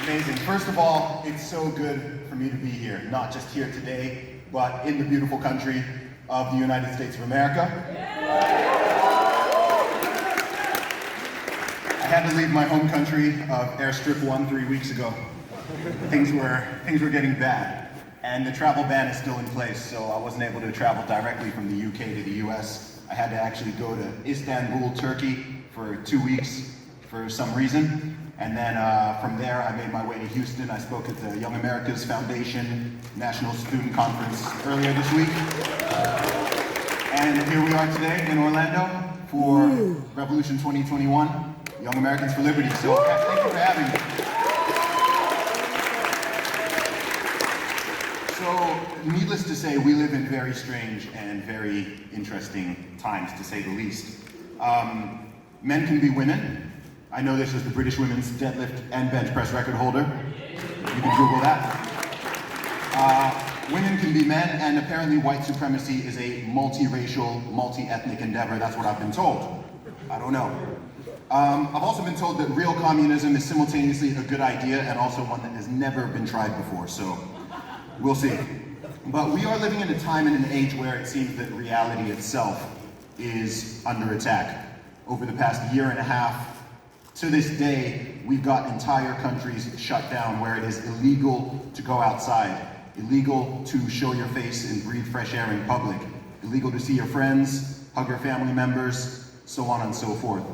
Amazing. First of all, it's so good for me to be here, not just here today, but in the beautiful country of the United States of America. I had to leave my home country of Airstrip 1 3 weeks ago. Things were getting bad, and the travel ban is still in place, so I wasn't able to travel directly from the UK to the US. I had to actually go to Istanbul, Turkey for 2 weeks for some reason. And then from there, I made my way to Houston. I spoke at the Young America's Foundation National Student Conference earlier this week. And here we are today in Orlando for Revolution 2021, Young Americans for Liberty. So thank you for having me. So needless to say, we live in very strange and very interesting times, to say the least. Men can be women. I know this is the British women's deadlift and bench press record holder. You can Google that. Women can be men, and apparently white supremacy is a multiracial, multi-ethnic endeavor. That's what I've been told. I don't know. I've also been told that real communism is simultaneously a good idea and also one that has never been tried before, so we'll see. But we are living in a time and an age where it seems that reality itself is under attack. Over the past year and a half, to this day, we've got entire countries shut down where it is illegal to go outside, illegal to show your face and breathe fresh air in public, illegal to see your friends, hug your family members, so on and so forth.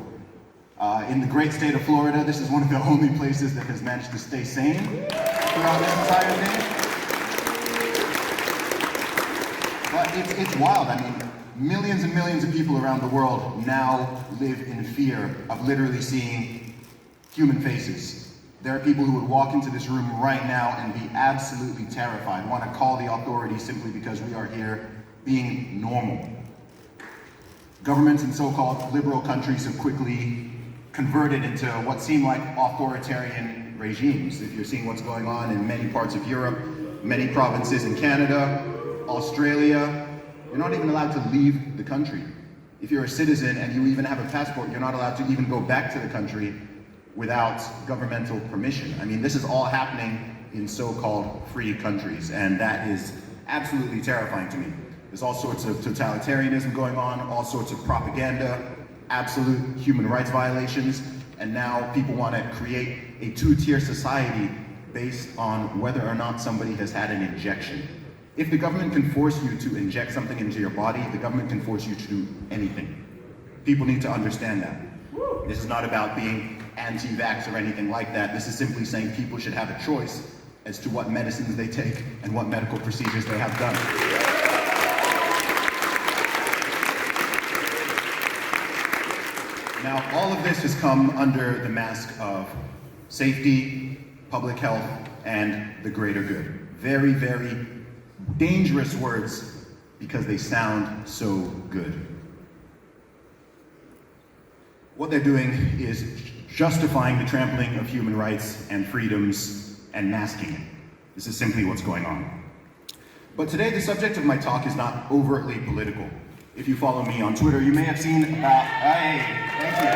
In the great state of Florida, this is one of the only places that has managed to stay sane throughout this entire thing. But it's wild. I mean, millions and millions of people around the world now live in fear of literally seeing human faces. There are people who would walk into this room right now and be absolutely terrified, want to call the authorities simply because we are here being normal. Governments in so-called liberal countries have quickly converted into what seem like authoritarian regimes. If you're seeing what's going on in many parts of Europe, many provinces in Canada, Australia, you're not even allowed to leave the country. If you're a citizen and you even have a passport, you're not allowed to even go back to the country without governmental permission. I mean, this is all happening in so-called free countries, and that is absolutely terrifying to me. There's all sorts of totalitarianism going on, all sorts of propaganda, absolute human rights violations, and now people want to create a two-tier society based on whether or not somebody has had an injection. If the government can force you to inject something into your body, the government can force you to do anything. People need to understand that. This is not about being anti-vax or anything like that. This is simply saying people should have a choice as to what medicines they take and what medical procedures they have done. Now, all of this has come under the mask of safety, public health, and the greater good. Very, very dangerous words because they sound so good. What they're doing is justifying the trampling of human rights and freedoms and masking it. This is simply what's going on. But today the subject of my talk is not overtly political. If you follow me on Twitter, you may have seen about, thank you.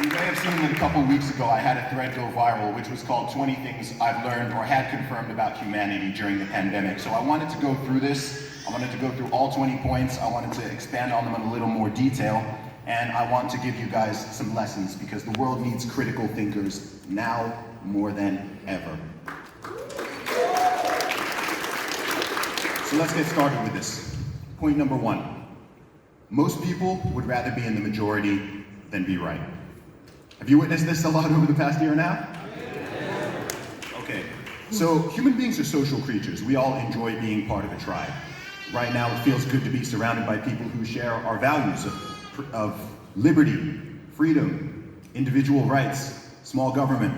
You may have seen that a couple weeks ago I had a thread go viral which was called 20 Things I've Learned or Had Confirmed About Humanity During the Pandemic. So I wanted to go through this. I wanted to go through all 20 points. I wanted to expand on them in a little more detail. And I want to give you guys some lessons because the world needs critical thinkers now more than ever. So let's get started with this. Point number one. Most people would rather be in the majority than be right. Have you witnessed this a lot over the past year and a half? Okay, so human beings are social creatures. We all enjoy being part of a tribe. Right now it feels good to be surrounded by people who share our values of liberty, freedom, individual rights, small government.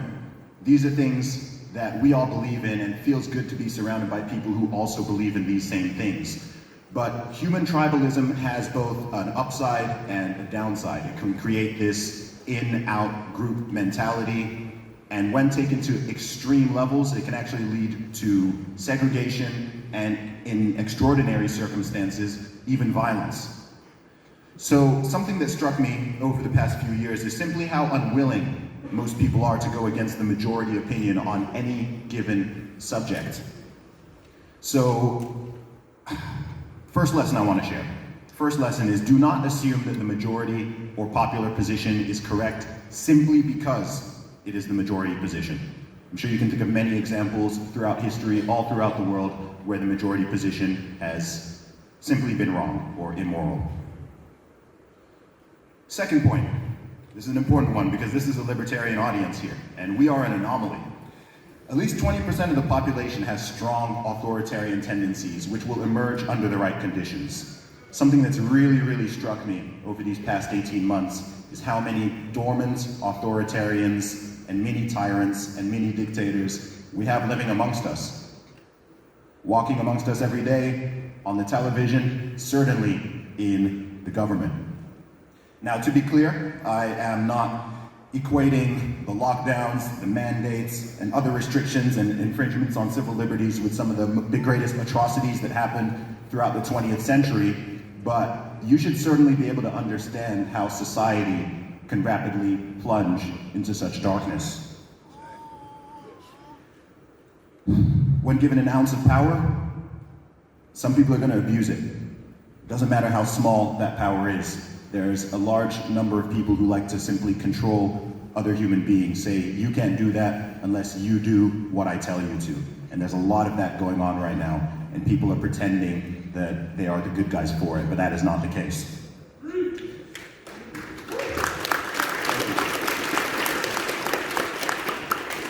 These are things that we all believe in, and it feels good to be surrounded by people who also believe in these same things. But human tribalism has both an upside and a downside. It can create this in-out group mentality, and when taken to extreme levels, it can actually lead to segregation and, in extraordinary circumstances, even violence. So something that struck me over the past few years is simply how unwilling most people are to go against the majority opinion on any given subject. So, first lesson I want to share. First lesson is, do not assume that the majority or popular position is correct simply because it is the majority position. I'm sure you can think of many examples throughout history, all throughout the world, where the majority position has simply been wrong or immoral. Second point. This is an important one because this is a libertarian audience here, and we are an anomaly. At least 20% of the population has strong authoritarian tendencies, which will emerge under the right conditions. Something that's really struck me over these past 18 months is how many dormant authoritarians and mini tyrants and mini dictators we have living amongst us. Walking amongst us every day, on the television, certainly in the government. Now, to be clear, I am not equating the lockdowns, the mandates, and other restrictions and infringements on civil liberties with some of the greatest atrocities that happened throughout the 20th century, but you should certainly be able to understand how society can rapidly plunge into such darkness. When given an ounce of power, some people are going to abuse it. Doesn't matter how small that power is. There's a large number of people who like to simply control other human beings, say, you can't do that unless you do what I tell you to. And there's a lot of that going on right now, and people are pretending that they are the good guys for it, but that is not the case.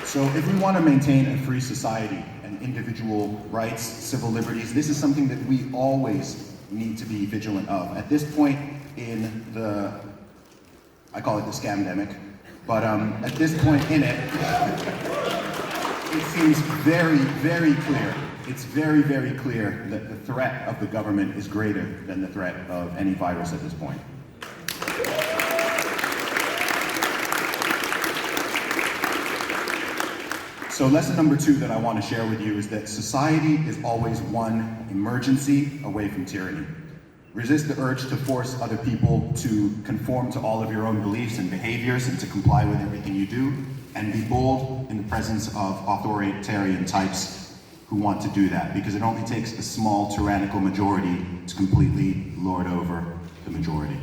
So if we want to maintain a free society and individual rights, civil liberties, this is something that we always need to be vigilant of. At this point in the, I call it the scamdemic, but at this point in it, it seems very clear. It's very clear that the threat of the government is greater than the threat of any virus at this point. So lesson number 2 that I want to share with you is that society is always one emergency away from tyranny. Resist the urge to force other people to conform to all of your own beliefs and behaviors and to comply with everything you do, and be bold in the presence of authoritarian types who want to do that, because it only takes a small tyrannical majority to completely lord over the majority.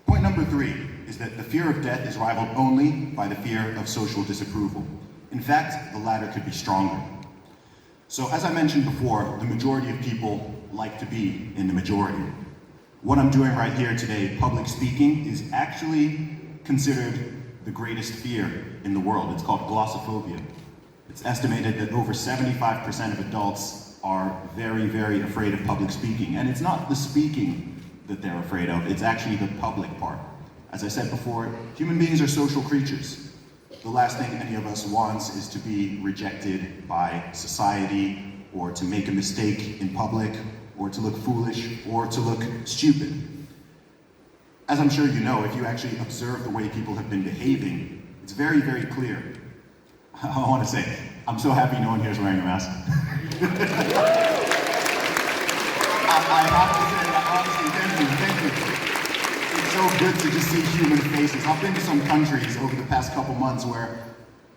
Point number 3 is that the fear of death is rivaled only by the fear of social disapproval. In fact, the latter could be stronger. So as I mentioned before, the majority of people like to be in the majority. What I'm doing right here today, public speaking, is actually considered the greatest fear in the world. It's called glossophobia. It's estimated that over 75% of adults are very afraid of public speaking. And it's not the speaking that they're afraid of, it's actually the public part. As I said before, human beings are social creatures. The last thing any of us wants is to be rejected by society, or to make a mistake in public, or to look foolish, or to look stupid. As I'm sure you know, if you actually observe the way people have been behaving, it's very clear. I want to say, I'm so happy no one here is wearing a mask. I have to say that honestly, thank you. It's so good to just see human faces. I've been to some countries over the past couple months where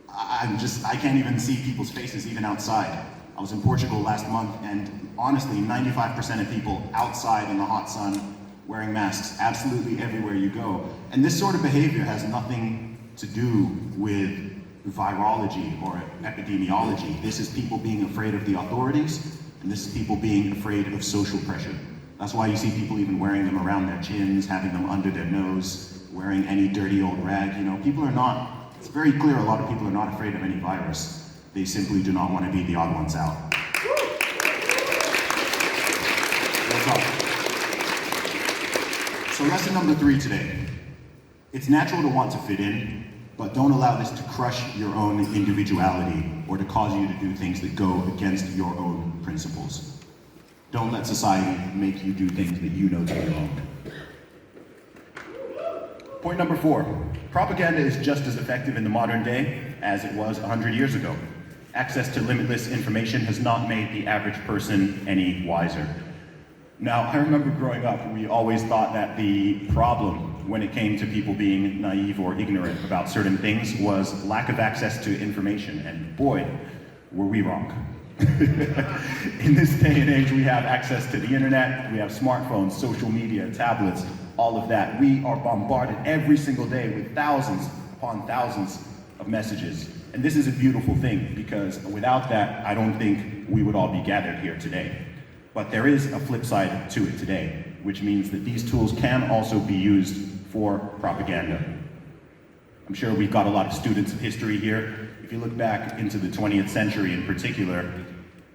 I can't even see people's faces even outside. I was in Portugal last month, and honestly, 95% of people outside in the hot sun wearing masks absolutely everywhere you go. And this sort of behavior has nothing to do with virology or epidemiology. This is people being afraid of the authorities, and this is people being afraid of social pressure. That's why you see people even wearing them around their chins, having them under their nose, wearing any dirty old rag. You know, people are not, it's very clear a lot of people are not afraid of any virus. They simply do not want to be the odd ones out. So lesson number 3 today. It's natural to want to fit in, but don't allow this to crush your own individuality or to cause you to do things that go against your own principles. Don't let society make you do things that you know to be wrong. Point number 4. Propaganda is just as effective in the modern day as it was 100 years ago. Access to limitless information has not made the average person any wiser. Now, I remember growing up, we always thought that the problem when it came to people being naive or ignorant about certain things was lack of access to information, and boy, were we wrong. In this day and age, we have access to the internet, we have smartphones, social media, tablets, all of that. We are bombarded every single day with thousands upon thousands of messages. And this is a beautiful thing, because without that, I don't think we would all be gathered here today. But there is a flip side to it today, which means that these tools can also be used for propaganda. I'm sure we've got a lot of students of history here. If you look back into the 20th century in particular,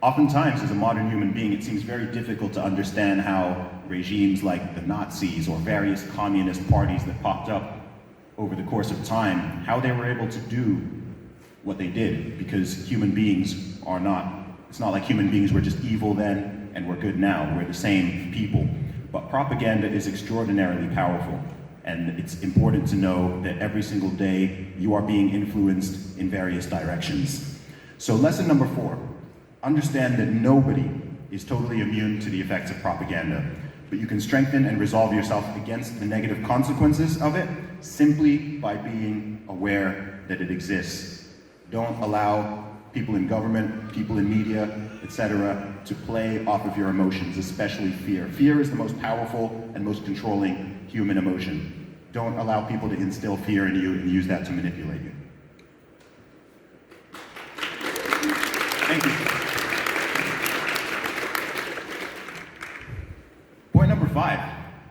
oftentimes as a modern human being, it seems very difficult to understand how regimes like the Nazis or various communist parties that popped up over the course of time, how they were able to do what they did, because human beings are not, it's not like human beings were just evil then and we're good now. We're the same people. But propaganda is extraordinarily powerful, and it's important to know that every single day you are being influenced in various directions. So lesson number 4, understand that nobody is totally immune to the effects of propaganda, but you can strengthen and resolve yourself against the negative consequences of it simply by being aware that it exists. Don't allow people in government, people in media, etc., to play off of your emotions, especially fear. Fear is the most powerful and most controlling human emotion. Don't allow people to instill fear in you and use that to manipulate you. Thank you. Point number 5,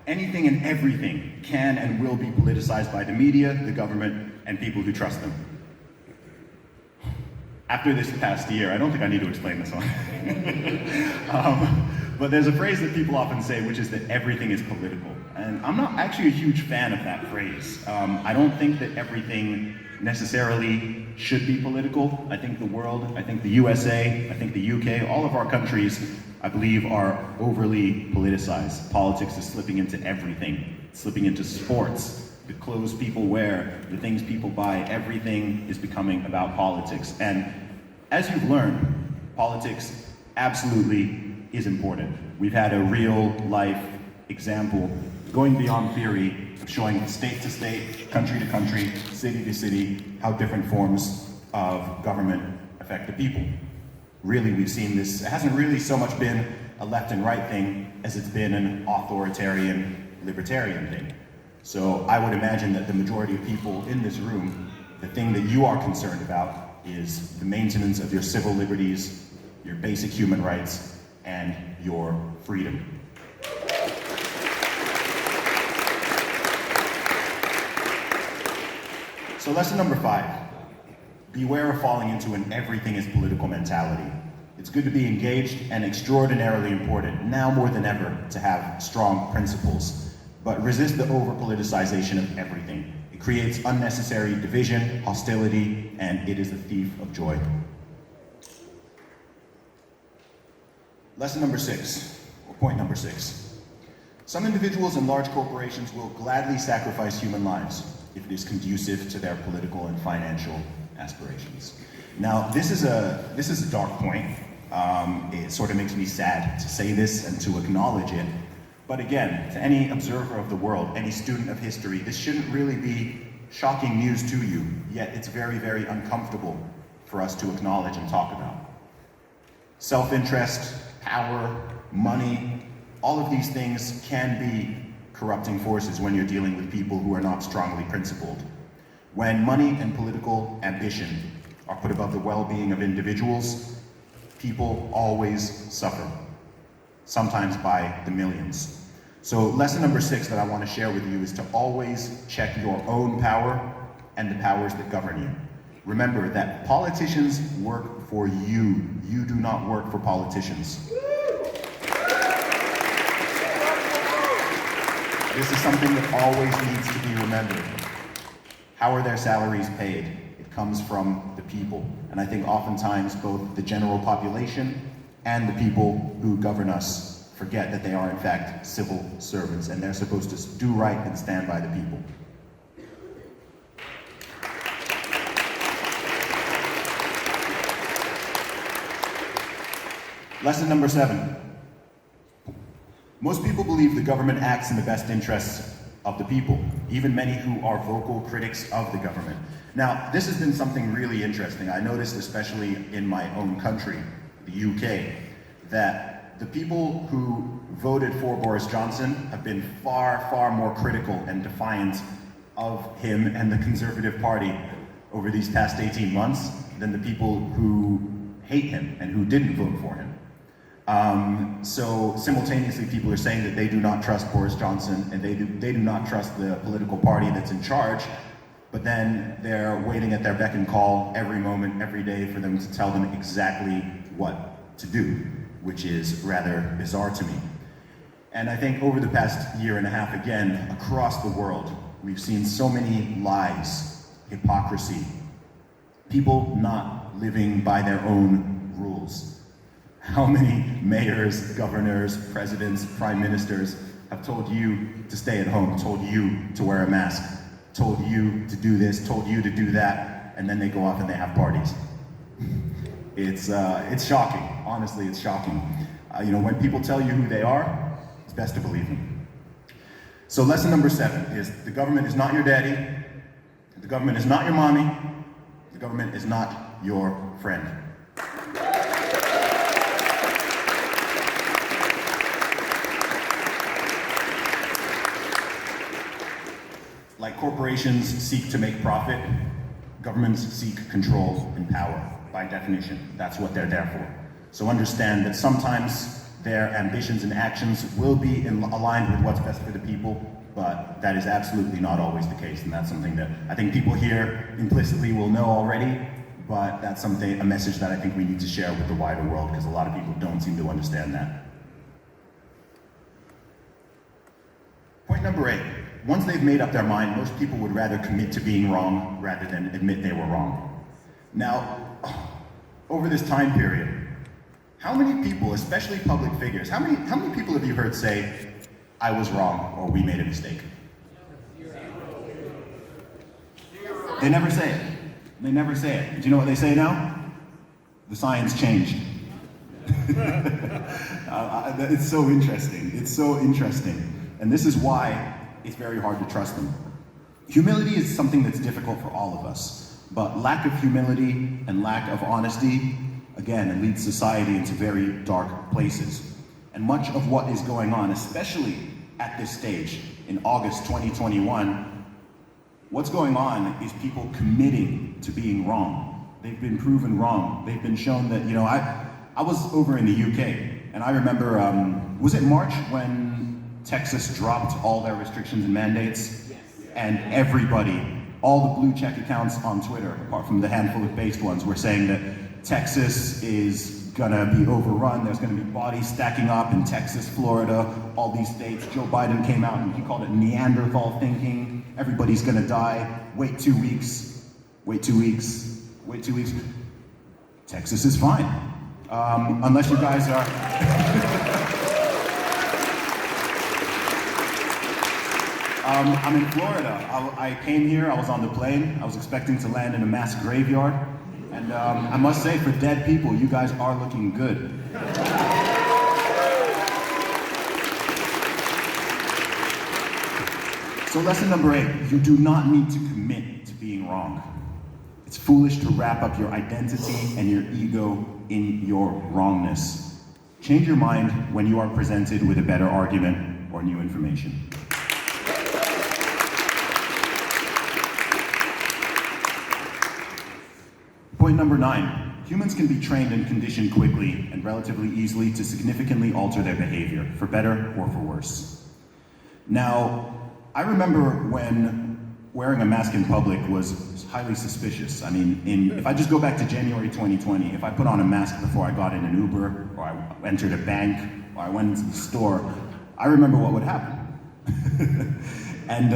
anything and everything can and will be politicized by the media, the government, and people who trust them. After this past year, I don't think I need to explain this one. But there's a phrase that people often say, which is that everything is political. And I'm not actually a huge fan of that phrase. I don't think that everything necessarily should be political. I think the world, I think the USA, I think the UK, all of our countries, I believe, are overly politicized. Politics is slipping into everything. It's slipping into sports, the clothes people wear, the things people buy, everything is becoming about politics. And as you've learned, politics absolutely is important. We've had a real life example going beyond theory of showing state to state, country to country, city to city, how different forms of government affect the people. Really, we've seen this. It hasn't really so much been a left and right thing as it's been an authoritarian, libertarian thing. So I would imagine that the majority of people in this room, the thing that you are concerned about is the maintenance of your civil liberties, your basic human rights, and your freedom. So lesson number 5, beware of falling into an everything is political mentality. It's good to be engaged and extraordinarily important, now more than ever, to have strong principles. But resist the over-politicization of everything. It creates unnecessary division, hostility, and it is a thief of joy. Lesson number 6, or point number 6. Some individuals and large corporations will gladly sacrifice human lives if it is conducive to their political and financial aspirations. Now, this is a dark point. It sort of makes me sad to say this and to acknowledge it. But again, to any observer of the world, any student of history, this shouldn't really be shocking news to you, yet it's very, very uncomfortable for us to acknowledge and talk about. Self-interest, power, money, all of these things can be corrupting forces when you're dealing with people who are not strongly principled. When money and political ambition are put above the well-being of individuals, people always suffer, sometimes by the millions. So lesson number 6 that I want to share with you is to always check your own power and the powers that govern you. Remember that politicians work for you. You do not work for politicians. This is something that always needs to be remembered. How are their salaries paid? It comes from the people. And I think oftentimes both the general population and the people who govern us forget that they are in fact civil servants and they're supposed to do right and stand by the people. Lesson number 7. Most people believe the government acts in the best interests of the people, even many who are vocal critics of the government. Now, this has been something really interesting. I noticed, especially in my own country, the UK, that the people who voted for Boris Johnson have been far, far more critical and defiant of him and the Conservative Party over these past 18 months than the people who hate him and who didn't vote for him. So simultaneously, people are saying that they do not trust Boris Johnson and they do not trust the political party that's in charge, but then they're waiting at their beck and call every moment, every day for them to tell them exactly what to do, which is rather bizarre to me. And I think over the past year and a half, again, across the world, we've seen so many lies, hypocrisy, people not living by their own rules. How many mayors, governors, presidents, prime ministers have told you to stay at home, told you to wear a mask, told you to do this, told you to do that, and then they go off and they have parties? It's shocking. Honestly, it's shocking. When people tell you who they are, it's best to believe them. So lesson number 7 is the government is not your daddy, the government is not your mommy, the government is not your friend. Like corporations seek to make profit, governments seek control and power. By definition, that's what they're there for. So understand that sometimes their ambitions and actions will be aligned with what's best for the people, but that is absolutely not always the case, and that's something that I think people here implicitly will know already, but that's a message that I think we need to share with the wider world, because a lot of people don't seem to understand that. Point number 8. Once they've made up their mind, most people would rather commit to being wrong rather than admit they were wrong. Now, over this time period, how many people, especially public figures, how many people have you heard say, "I was wrong," or "we made a mistake"? They never say it. They never say it. Do you know what they say now? The science changed. It's so interesting. It's so interesting. And this is why it's very hard to trust them. Humility is something that's difficult for all of us, but lack of humility and lack of honesty, again, it leads society into very dark places. And much of what is going on, especially at this stage, in August 2021, what's going on is people committing to being wrong. They've been proven wrong. They've been shown that, I was over in the UK, and I remember, was it March when Texas dropped all their restrictions and mandates? Yes. And everybody, all the blue check accounts on Twitter, apart from the handful of based ones, were saying that Texas is gonna be overrun, there's gonna be bodies stacking up in Texas, Florida, all these states. Joe Biden came out and he called it Neanderthal thinking. Everybody's gonna die. Wait 2 weeks. Wait 2 weeks. Wait 2 weeks. Texas is fine. Unless you guys are... I'm in Florida. I came here, I was on the plane, I was expecting to land in a mass graveyard, and I must say, for dead people, you guys are looking good. So lesson number 8, you do not need to commit to being wrong. It's foolish to wrap up your identity and your ego in your wrongness. Change your mind when you are presented with a better argument or new information. Point number 9, humans can be trained and conditioned quickly and relatively easily to significantly alter their behavior, for better or for worse. Now, I remember when wearing a mask in public was highly suspicious. I mean, if I just go back to January 2020, if I put on a mask before I got in an Uber, or I entered a bank, or I went into the store, I remember what would happen. And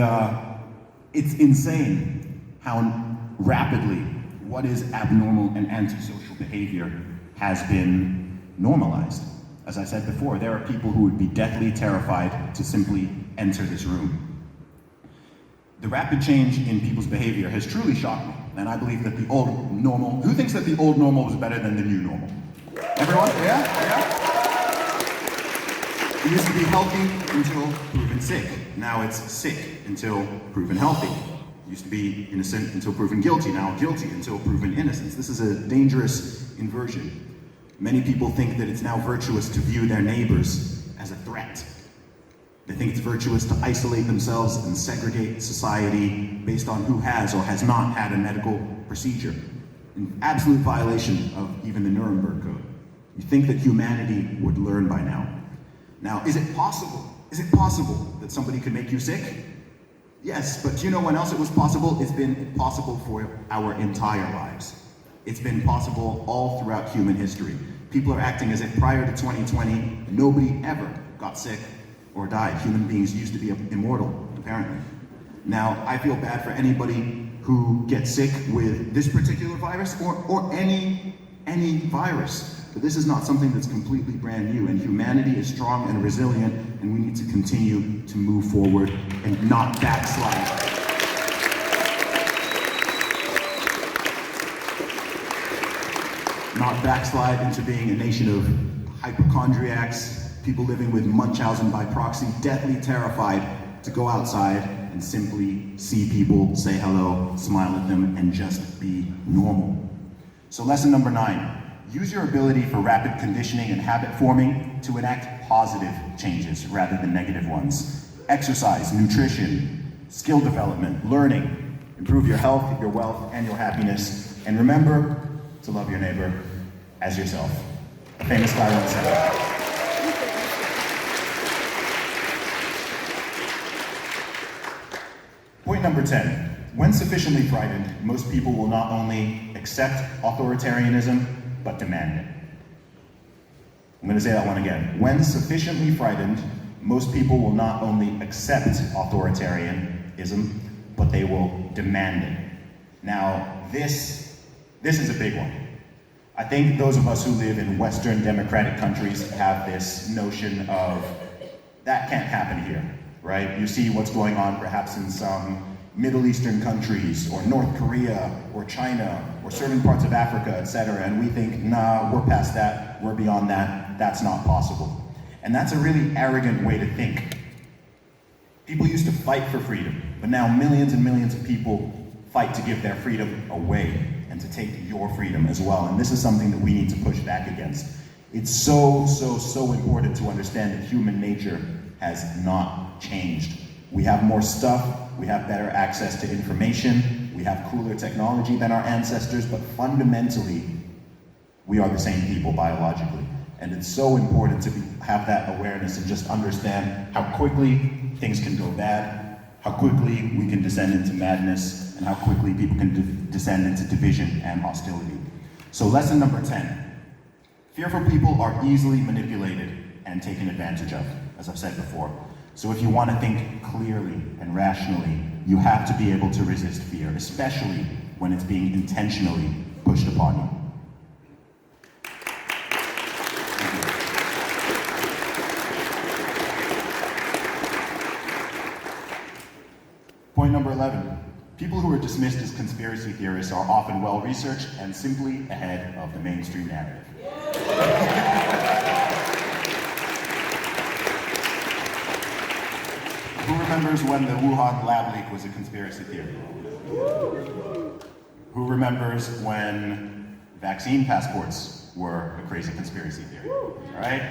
it's insane how rapidly what is abnormal and antisocial behavior has been normalized. As I said before, there are people who would be deathly terrified to simply enter this room. The rapid change in people's behavior has truly shocked me, and I believe that the old normal, who thinks that the old normal was better than the new normal? Everyone? Yeah? It used to be healthy until proven sick. Now it's sick until proven healthy. It used to be innocent until proven guilty. Now guilty until proven innocence. This is a dangerous inversion. Many people think that it's now virtuous to view their neighbors as a threat. They think it's virtuous to isolate themselves and segregate society based on who has or has not had a medical procedure, in absolute violation of even the Nuremberg Code. You think that humanity would learn by now. Now, is it possible? Is it possible that somebody could make you sick? Yes, but do you know when else it was possible? It's been possible for our entire lives. It's been possible all throughout human history. People are acting as if prior to 2020, nobody ever got sick or died. Human beings used to be immortal, apparently. Now, I feel bad for anybody who gets sick with this particular virus or any virus. But this is not something that's completely brand new, and humanity is strong and resilient, and we need to continue to move forward and not backslide. Not backslide into being a nation of hypochondriacs, people living with Munchausen by proxy, deathly terrified to go outside and simply see people, say hello, smile at them, and just be normal. So lesson number 9, use your ability for rapid conditioning and habit forming to enact positive changes rather than negative ones. Exercise, nutrition, skill development, learning, improve your health, your wealth, and your happiness. And remember to love your neighbor as yourself. A famous guy once said. Point number 10. When sufficiently frightened, most people will not only accept authoritarianism, but demand it. I'm going to say that one again. When sufficiently frightened, most people will not only accept authoritarianism, but they will demand it. Now, this is a big one. I think those of us who live in Western democratic countries have this notion of, that can't happen here, right? You see what's going on perhaps in some Middle Eastern countries, or North Korea, or China, or certain parts of Africa, etc., and we think, nah, we're past that, we're beyond that, that's not possible. And that's a really arrogant way to think. People used to fight for freedom, but now millions and millions of people fight to give their freedom away and to take your freedom as well. And this is something that we need to push back against. It's so important to understand that human nature has not changed. We have more stuff, we have better access to information, we have cooler technology than our ancestors, but fundamentally, we are the same people biologically. And it's so important to have that awareness and just understand how quickly things can go bad, how quickly we can descend into madness, and how quickly people can descend into division and hostility. So lesson number 10. Fearful people are easily manipulated and taken advantage of, as I've said before. So if you want to think clearly and rationally, you have to be able to resist fear, especially when it's being intentionally pushed upon you. Point number 11. People who are dismissed as conspiracy theorists are often well-researched and simply ahead of the mainstream narrative. Who remembers when the Wuhan lab leak was a conspiracy theory? Who remembers when vaccine passports were a crazy conspiracy theory? Right?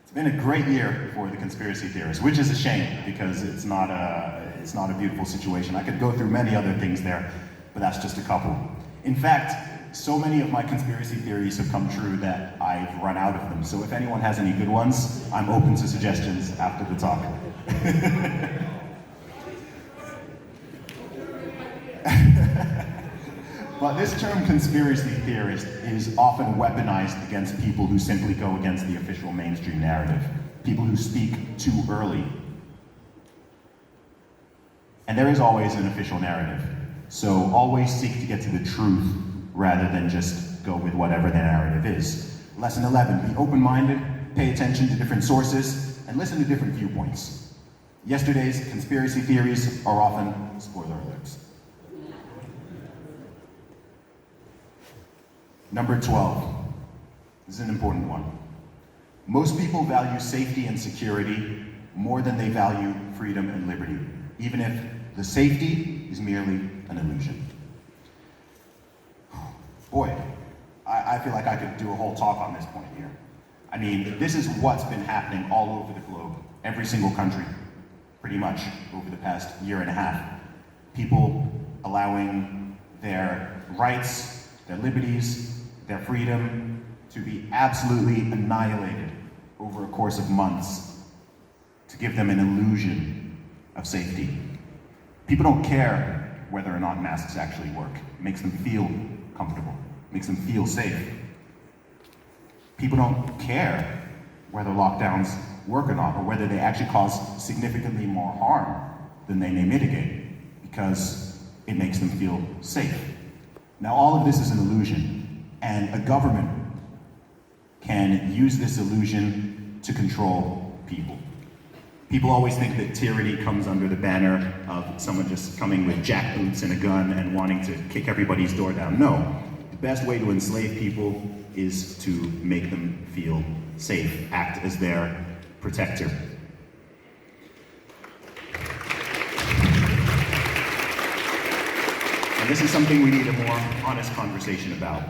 It's been a great year for the conspiracy theorists, which is a shame because it's not a beautiful situation. I could go through many other things there, but that's just a couple. In fact, so many of my conspiracy theories have come true that I've run out of them. So if anyone has any good ones, I'm open to suggestions after the talk. But this term conspiracy theorist is often weaponized against people who simply go against the official mainstream narrative, people who speak too early. And there is always an official narrative, so always seek to get to the truth rather than just go with whatever the narrative is. Lesson 11, be open-minded, pay attention to different sources, and listen to different viewpoints. Yesterday's conspiracy theories are often spoiler alerts. Number 12, this is an important one. Most people value safety and security more than they value freedom and liberty, even if the safety is merely an illusion. Boy, I feel like I could do a whole talk on this point here. I mean, this is what's been happening all over the globe, every single country, pretty much, over the past year and a half. People allowing their rights, their liberties, their freedom to be absolutely annihilated over a course of months to give them an illusion of safety. People don't care whether or not masks actually work. It makes them feel comfortable, makes them feel safe. People don't care whether lockdowns work or not, or whether they actually cause significantly more harm than they may mitigate, because it makes them feel safe. Now, all of this is an illusion, and a government can use this illusion to control people. People always think that tyranny comes under the banner of someone just coming with jackboots and a gun and wanting to kick everybody's door down. No, the best way to enslave people is to make them feel safe, act as their protector. And this is something we need a more honest conversation about.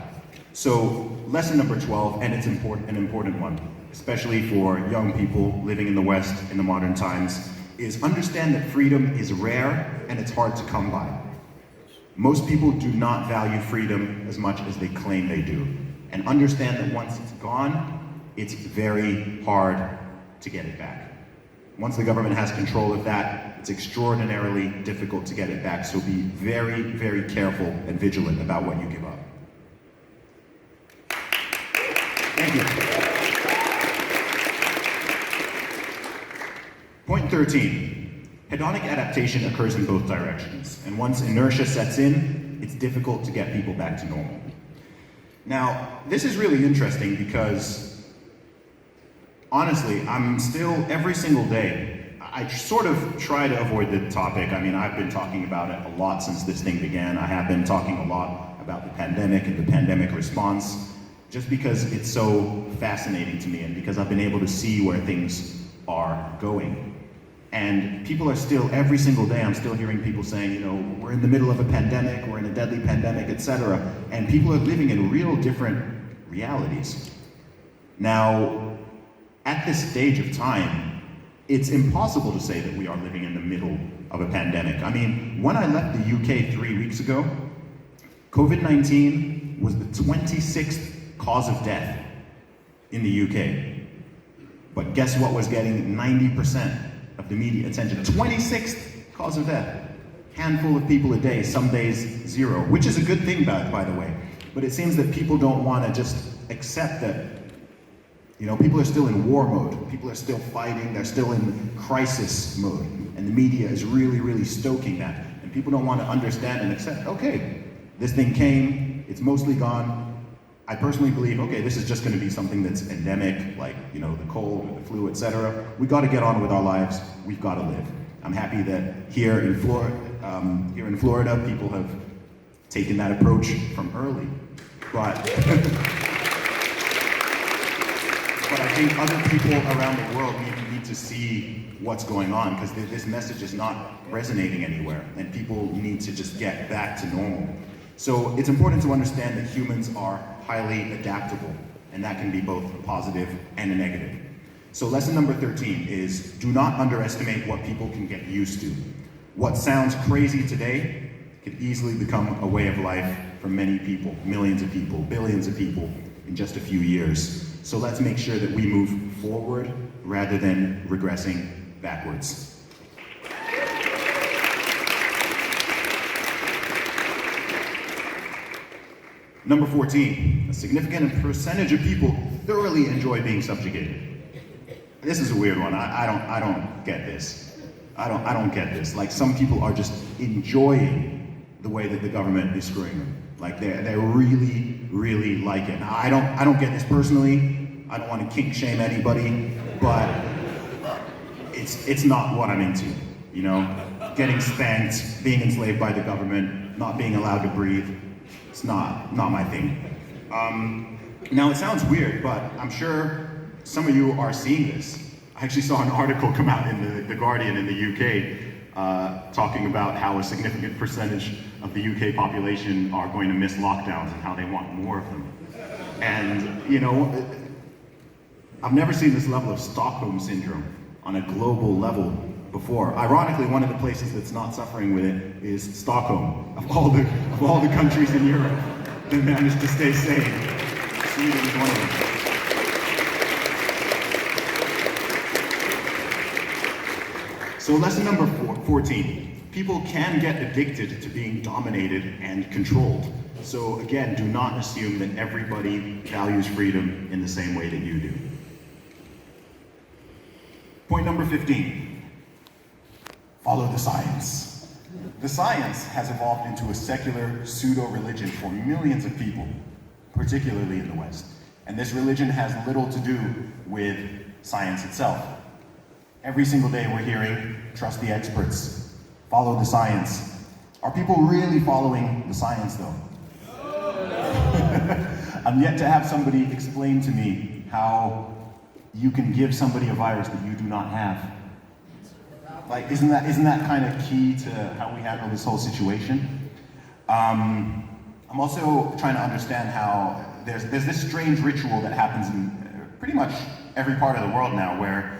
So, lesson number 12, and it's an important one, especially for young people living in the West in the modern times, is understand that freedom is rare and it's hard to come by. Most people do not value freedom as much as they claim they do. And understand that once it's gone, it's very hard to get it back. Once the government has control of that, it's extraordinarily difficult to get it back. So be very, very careful and vigilant about what you give up. Thank you. Point 13. Hedonic adaptation occurs in both directions. And once inertia sets in, it's difficult to get people back to normal. Now, this is really interesting because, honestly, I'm still, every single day, I sort of try to avoid the topic. I mean, I've been talking about it a lot since this thing began. I have been talking a lot about the pandemic and the pandemic response, just because it's so fascinating to me and because I've been able to see where things are going. And people are still, every single day, I'm still hearing people saying, you know, we're in the middle of a pandemic, we're in a deadly pandemic, etc. And people are living in real different realities. Now, at this stage of time, it's impossible to say that we are living in the middle of a pandemic. I mean, when I left the UK 3 weeks ago, COVID-19 was the 26th cause of death in the UK. But guess what was getting 90% of the media attention? 26th cause of death. Handful of people a day, some days 0, which is a good thing, by the way. But it seems that people don't want to just accept that, you know, people are still in war mode. People are still fighting, they're still in crisis mode. And the media is really, really stoking that. And people don't want to understand and accept, okay, this thing came, it's mostly gone. I personally believe, okay, this is just going to be something that's endemic, like, you know, the cold or the flu, etc. We got to get on with our lives. We've got to live. I'm happy that here in Florida, people have taken that approach from early. But I think other people around the world need to see what's going on, because this message is not resonating anywhere, and people need to just get back to normal. So it's important to understand that humans are highly adaptable, and that can be both a positive and a negative. So lesson number 13 is do not underestimate what people can get used to. What sounds crazy today could easily become a way of life for many people, millions of people, billions of people in just a few years. So let's make sure that we move forward rather than regressing backwards. Number 14, a significant percentage of people thoroughly enjoy being subjugated. This is a weird one. I don't get this. I don't get this. Like, some people are just enjoying the way that the government is screwing them. Like, they really, really like it. Now, I don't get this personally. I don't want to kink shame anybody, but it's not what I'm into. You know, getting spanked, being enslaved by the government, not being allowed to breathe. It's not my thing. Now, it sounds weird, but I'm sure some of you are seeing this. I actually saw an article come out in the Guardian in the UK talking about how a significant percentage of the UK population are going to miss lockdowns and how they want more of them. And, you know, I've never seen this level of Stockholm syndrome on a global level before. Ironically, one of the places that's not suffering with it is Stockholm. Of all the countries in Europe that managed to stay sane, Sweden is one of them. So lesson number 14. People can get addicted to being dominated and controlled. So again, do not assume that everybody values freedom in the same way that you do. Point number 15. Follow the science. The science has evolved into a secular pseudo-religion for millions of people, particularly in the West. And this religion has little to do with science itself. Every single day we're hearing, trust the experts, follow the science. Are people really following the science though? I'm yet to have somebody explain to me how you can give somebody a virus that you do not have. Like, isn't that kind of key to how we handle this whole situation? I'm also trying to understand how there's this strange ritual that happens in pretty much every part of the world now, where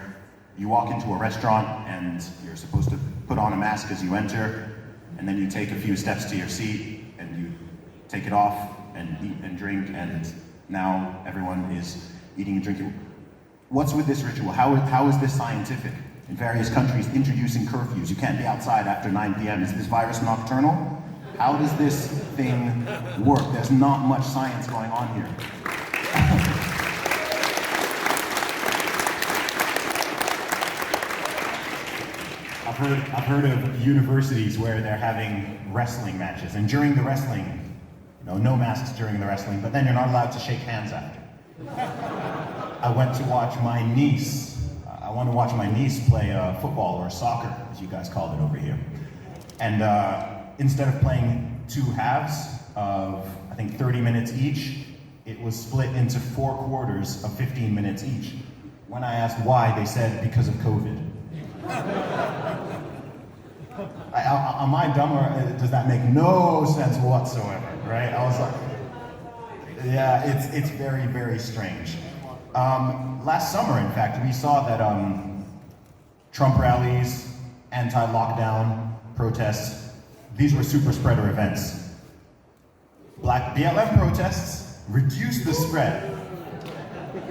you walk into a restaurant and you're supposed to put on a mask as you enter, and then you take a few steps to your seat and you take it off and eat and drink, and now everyone is eating and drinking. What's with this ritual? How is this scientific? In various countries, introducing curfews. You can't be outside after 9 p.m. Is this virus nocturnal? How does this thing work? There's not much science going on here. I've heard of universities where they're having wrestling matches, and during the wrestling, no masks during the wrestling, but then you're not allowed to shake hands after. I went to watch my niece. I want to watch my niece play football, or soccer, as you guys call it over here. And instead of playing 2 halves of, I think, 30 minutes each, it was split into 4 quarters of 15 minutes each. When I asked why, they said because of COVID. Am I dumb, or does that make no sense whatsoever, right? I was like, yeah, it's very, very strange. Last summer, in fact, we saw that Trump rallies, anti-lockdown protests, these were super spreader events. Black BLM protests reduced the spread.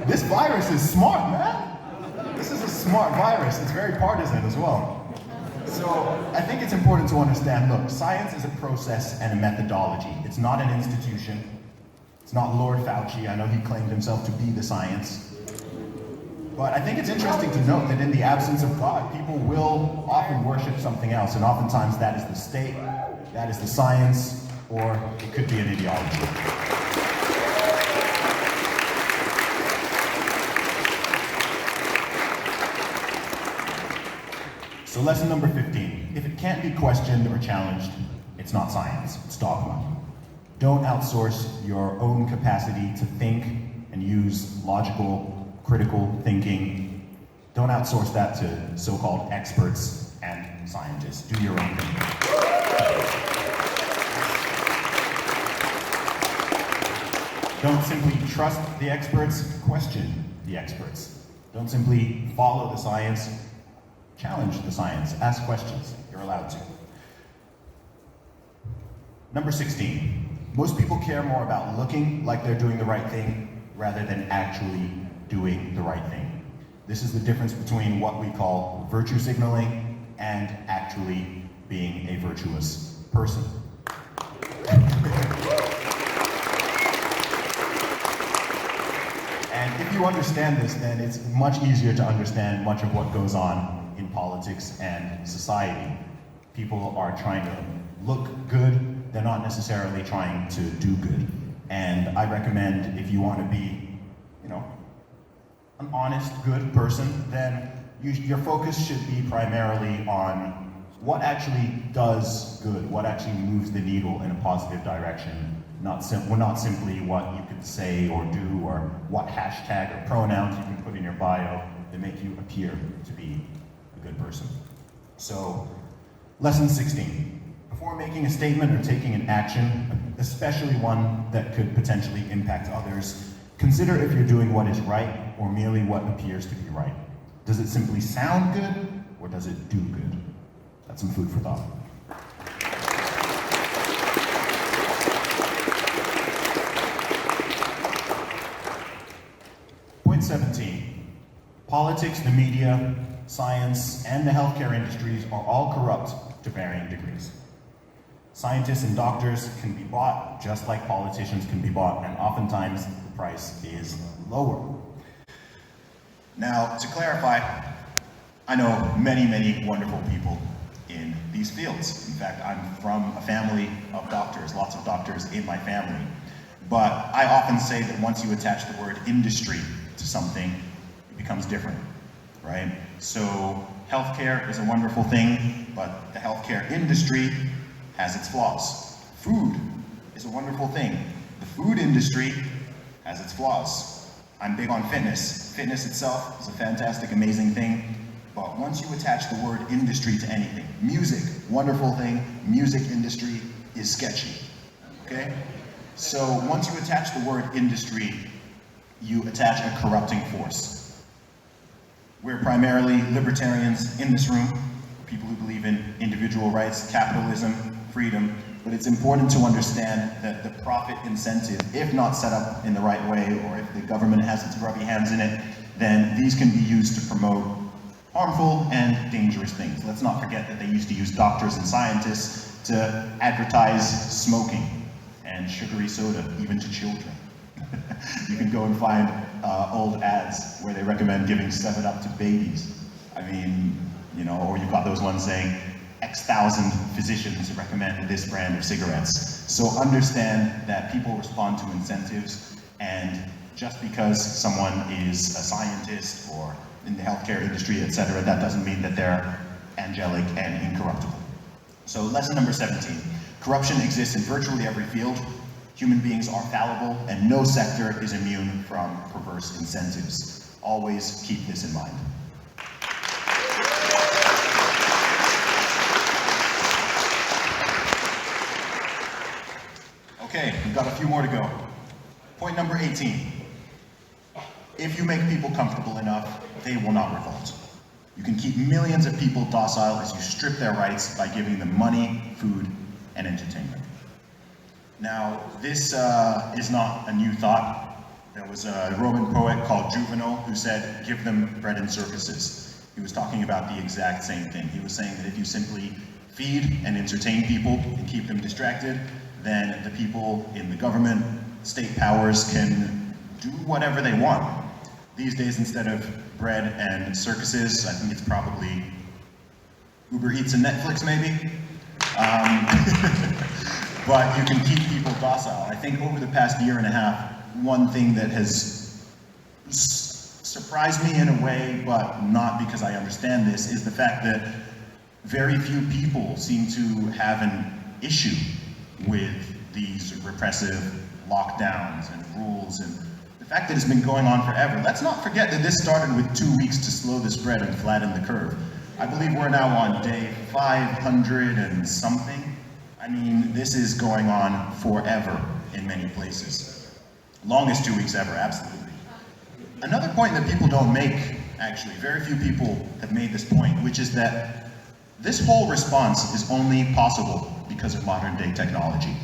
This virus is smart, man. This is a smart virus. It's very partisan as well. So I think it's important to understand, look, science is a process and a methodology. It's not an institution. It's not Lord Fauci. I know he claimed himself to be the science. But I think it's interesting to note that in the absence of God, people will often worship something else, and oftentimes that is the state, that is the science, or it could be an ideology. So lesson number 15, if it can't be questioned or challenged, it's not science, it's dogma. Don't outsource your own capacity to think and use logical, critical thinking. Don't outsource that to so-called experts and scientists. Do your own thing. Don't simply trust the experts, question the experts. Don't simply follow the science, challenge the science, ask questions. You're allowed to. Number 16. Most people care more about looking like they're doing the right thing rather than actually doing the right thing. This is the difference between what we call virtue signaling and actually being a virtuous person. And if you understand this, then it's much easier to understand much of what goes on in politics and society. People are trying to look good. They're not necessarily trying to do good. And I recommend, if you want to be, an honest, good person, then your focus should be primarily on what actually does good, what actually moves the needle in a positive direction, not simply what you could say or do, or what hashtag or pronouns you can put in your bio that make you appear to be a good person. So, lesson 16. Before making a statement or taking an action, especially one that could potentially impact others, consider if you're doing what is right or merely what appears to be right. Does it simply sound good, or does it do good? That's some food for thought. Point 17. Politics, the media, science, and the healthcare industries are all corrupt to varying degrees. Scientists and doctors can be bought just like politicians can be bought, and oftentimes the price is lower. Now, to clarify, I know many, many wonderful people in these fields. In fact, I'm from a family of doctors, lots of doctors in my family. But I often say that once you attach the word industry to something, it becomes different, right? So healthcare is a wonderful thing, but the healthcare industry has its flaws. Food is a wonderful thing. The food industry has its flaws. I'm big on fitness. Fitness itself is a fantastic, amazing thing, but once you attach the word industry to anything, music, wonderful thing, music industry is sketchy, okay? So once you attach the word industry, you attach a corrupting force. We're primarily libertarians in this room, people who believe in individual rights, capitalism, freedom, but it's important to understand that the profit incentive, if not set up in the right way, or if the government has its grubby hands in it, then these can be used to promote harmful and dangerous things. Let's not forget that they used to use doctors and scientists to advertise smoking and sugary soda, even to children. You can go and find old ads where they recommend giving 7-Up to babies. I mean, you know, or you've got those ones saying, X thousand physicians recommend this brand of cigarettes. So understand that people respond to incentives, and just because someone is a scientist or in the healthcare industry, etc., that doesn't mean that they're angelic and incorruptible. So lesson number 17. Corruption exists in virtually every field. Human beings are fallible, and no sector is immune from perverse incentives. Always keep this in mind. Okay, we've got a few more to go. Point number 18. If you make people comfortable enough, they will not revolt. You can keep millions of people docile as you strip their rights by giving them money, food, and entertainment. Now, this is not a new thought. There was a Roman poet called Juvenal who said, "Give them bread and circuses." He was talking about the exact same thing. He was saying that if you simply feed and entertain people and keep them distracted, then the people in the government, state powers can do whatever they want. These days, instead of bread and circuses, I think it's probably Uber Eats and Netflix, maybe. But you can keep people docile. I think over the past year and a half, one thing that has surprised me in a way, but not because I understand this, is the fact that very few people seem to have an issue with these repressive lockdowns and rules and the fact that it's been going on forever. Let's not forget that this started with 2 weeks to slow the spread and flatten the curve. I believe we're now on day 500 and something. I mean, this is going on forever in many places. Longest 2 weeks ever, absolutely. Another point that people don't make, actually, very few people have made this point, which is that this whole response is only possible because of modern day technology.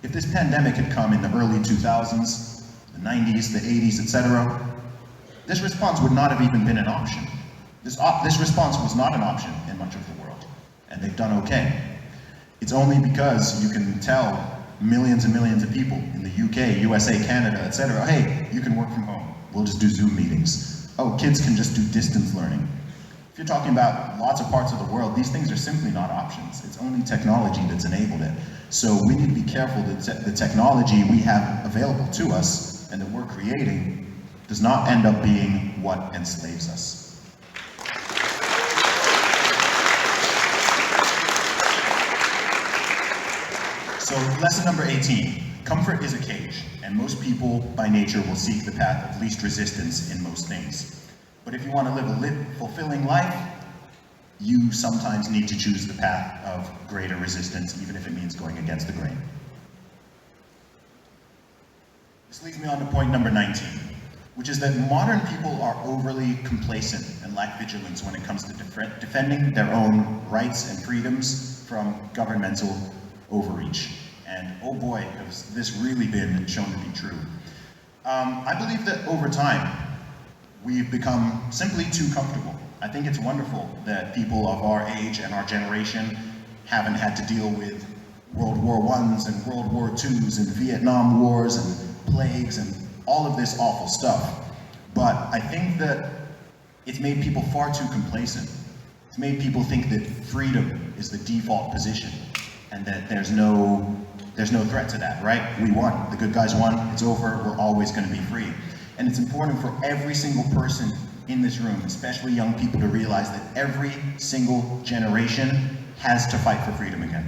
If this pandemic had come in the early 2000s, the 90s, the 80s, etc., this response would not have even been an option. This response was not an option in much of the world, and they've done okay. It's only because you can tell millions and millions of people in the UK, USA, Canada, etc., hey, you can work from home. We'll just do Zoom meetings. Oh, kids can just do distance learning. If you're talking about lots of parts of the world, these things are simply not options. It's only technology that's enabled it. So we need to be careful that the technology we have available to us and that we're creating does not end up being what enslaves us. So lesson number 18, comfort is a cage, and most people by nature will seek the path of least resistance in most things. But if you want to live a fulfilling life, you sometimes need to choose the path of greater resistance, even if it means going against the grain. This leads me on to point number 19, which is that modern people are overly complacent and lack vigilance when it comes to defending their own rights and freedoms from governmental overreach. And oh boy, has this really been shown to be true. I believe that over time, we've become simply too comfortable. I think it's wonderful that people of our age and our generation haven't had to deal with World War I's and World War II's and Vietnam Wars and plagues and all of this awful stuff. But I think that it's made people far too complacent. It's made people think that freedom is the default position and that there's no threat to that, right? We won, the good guys won, it's over, we're always going to be free. And it's important for every single person in this room, especially young people, to realize that every single generation has to fight for freedom again.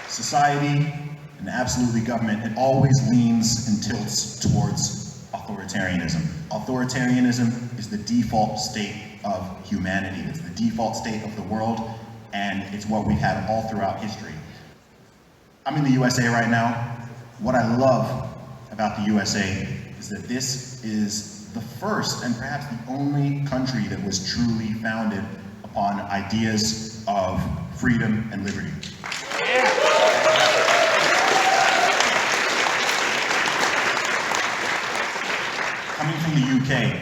Society, and absolutely government, it always leans and tilts towards authoritarianism. Authoritarianism is the default state of humanity. It's the default state of the world, and it's what we've had all throughout history. I'm in the USA right now. What I love about the USA is that this is the first and perhaps the only country that was truly founded upon ideas of freedom and liberty. Coming from the UK,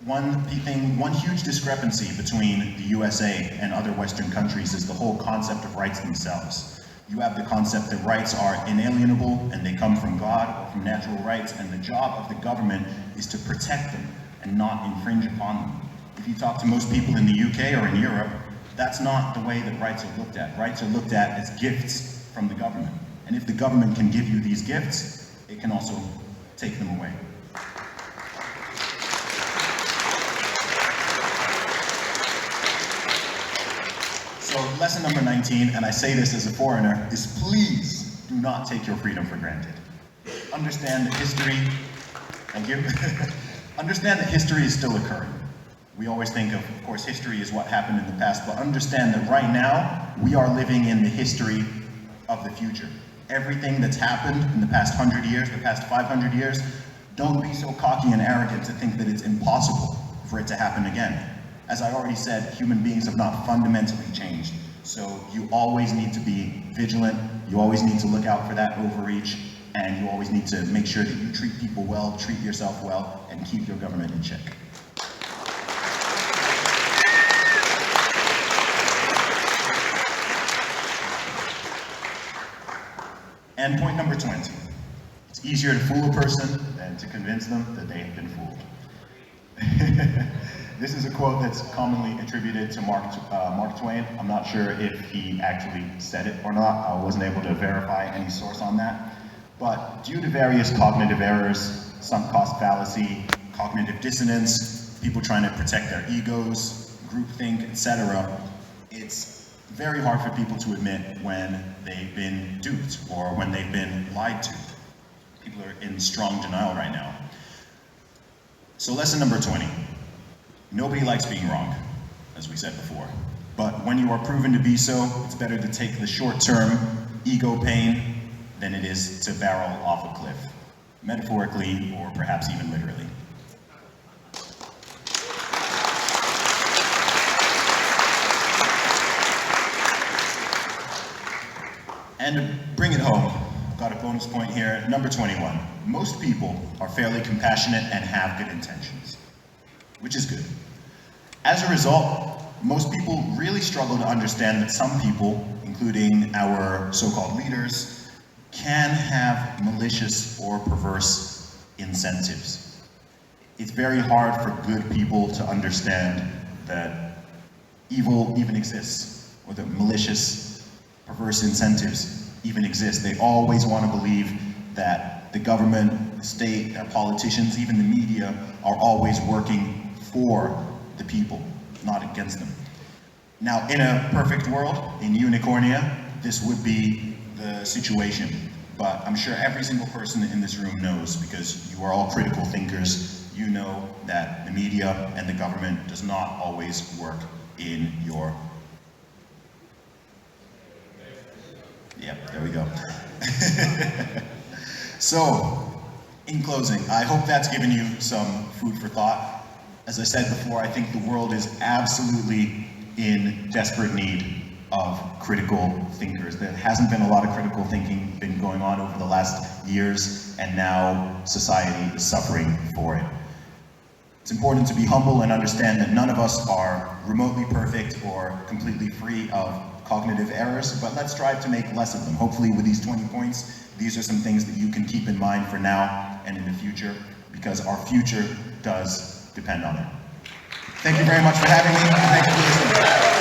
one huge discrepancy between the USA and other Western countries is the whole concept of rights themselves. You have the concept that rights are inalienable and they come from God or from natural rights, and the job of the government is to protect them and not infringe upon them. If you talk to most people in the UK or in Europe, that's not the way that rights are looked at. Rights are looked at as gifts from the government. And if the government can give you these gifts, it can also take them away. So lesson number 19, and I say this as a foreigner, is please do not take your freedom for granted. Understand that history, understand that history is still occurring. We always think of course, history is what happened in the past, but understand that right now, we are living in the history of the future. Everything that's happened in the past 100 years, the past 500 years, don't be so cocky and arrogant to think that it's impossible for it to happen again. As I already said, human beings have not fundamentally changed. So you always need to be vigilant, you always need to look out for that overreach, and you always need to make sure that you treat people well, treat yourself well, and keep your government in check. And point number 20. It's easier to fool a person than to convince them that they have been fooled. This is a quote that's commonly attributed to Mark Twain. I'm not sure if he actually said it or not. I wasn't able to verify any source on that. But due to various cognitive errors, sunk cost fallacy, cognitive dissonance, people trying to protect their egos, groupthink, etc., it's very hard for people to admit when they've been duped or when they've been lied to. People are in strong denial right now. So lesson number 20. Nobody likes being wrong, as we said before. But when you are proven to be so, it's better to take the short-term ego pain than it is to barrel off a cliff, metaphorically or perhaps even literally. And to bring it home, got a bonus point here, number 21. Most people are fairly compassionate and have good intentions, which is good. As a result, most people really struggle to understand that some people, including our so-called leaders, can have malicious or perverse incentives. It's very hard for good people to understand that evil even exists, or that malicious, perverse incentives even exist. They always want to believe that the government, the state, our politicians, even the media are always working for the people, not against them. Now, in a perfect world, in unicornia, this would be the situation. But I'm sure every single person in this room knows, because you are all critical thinkers, you know that the media and the government does not always work in your... Yep, there we go. So, in closing, I hope that's given you some food for thought. As I said before, I think the world is absolutely in desperate need of critical thinkers. There hasn't been a lot of critical thinking been going on over the last years, and now society is suffering for it. It's important to be humble and understand that none of us are remotely perfect or completely free of cognitive errors, but let's strive to make less of them. Hopefully with these 20 points, these are some things that you can keep in mind for now and in the future, because our future does depend on it. Thank you very much for having me, and thank you for listening.